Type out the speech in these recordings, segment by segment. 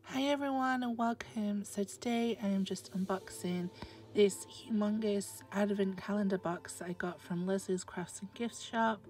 Hi everyone and welcome. So today I am just unboxing this humongous advent calendar box that I got from Leslie's Crafts and Gifts shop.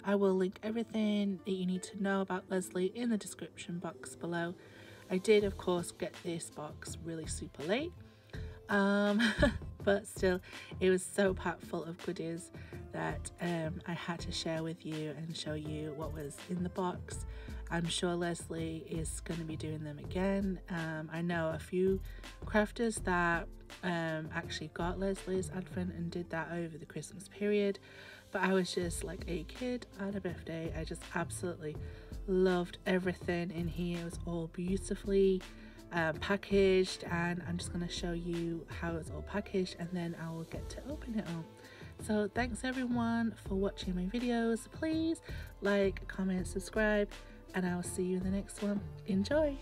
I will link everything that you need to know about Leslie in the description box below. I did of course get this box really super late, but still it was so packed full of goodies that I had to share with you and show you what was in the box. I'm sure Leslie is going to be doing them again. I know a few crafters that actually got Leslie's advent and did that over the Christmas period, but I was just like a kid at a birthday. I just absolutely loved everything in here. It was all beautifully packaged, and I'm just going to show you how it's all packaged and then I will get to open it all. So thanks everyone for watching my videos. Please like, comment, subscribe, and I will see you in the next one. Enjoy!